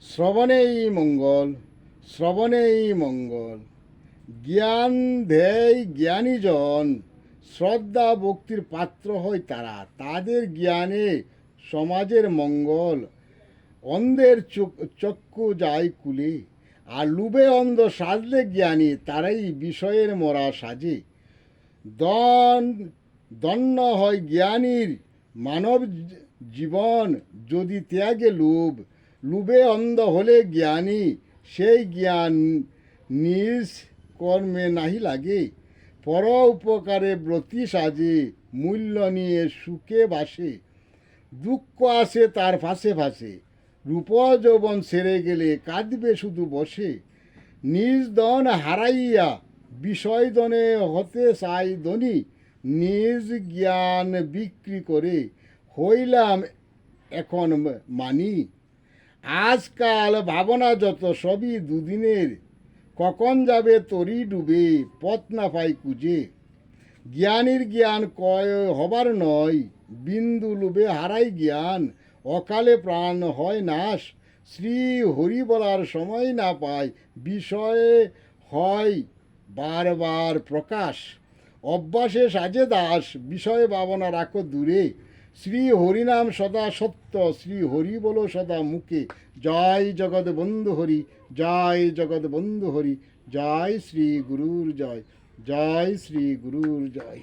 শ্রবণেই মঙ্গল, শ্রবণেই মঙ্গল। জ্ঞান দেয় জ্ঞানীজন, শ্রদ্ধা ভক্তির পাত্র হয় তারা। তাদের জ্ঞানে সমাজের মঙ্গল। অন্ধের চক্ষু যায় কুলে, আর লুবে অন্ধ সাজলে জ্ঞানী, তারাই বিষয়ের মরা সাজে। দন্য হয় জ্ঞানীর মানব জীবন, যদি ত্যাগে লোভ। লোভে অন্ধ হলে জ্ঞানী, সেই জ্ঞান নিজ কর্মে নাহি লাগে। পর উপকারে ব্রতী সাজে, মূল্য নিয়ে সুখে বাসে। দুঃখ আসে তার ফাঁসে ফাঁসে, রূপ যৌবন সেরে গেলে কাঁদবে শুধু বসে। নিজ ধন হারাইয়া বিষয় ধনে হতে চাই ধনী, নিজ জ্ঞান বিক্রি করে হইলাম এখন মানি। আজকাল ভাবনা যত সবই দুদিনের, কখন যাবে তরি ডুবে পথ না পাই খুঁজে। জ্ঞানীর জ্ঞান কয় হবার নয়, বিন্দু লোভে হারাই জ্ঞান, অকালে প্রাণ হয় নাশ। শ্রী হরি বলার সময় না পায়, বিষয়ে হয় বারবার প্রকাশ। অভ্যাসে সাজে দাস, বিষয়ে ভাবনা রাখো দূরে। শ্রী হরিনাম সদা সত্য, শ্রী হরি বলো সদা মুখে। জয় জগৎ বন্ধু হরি, জয় জগৎ বন্ধু হরি, জয় শ্রী গুরুর জয়, জয় শ্রী গুরুর জয়।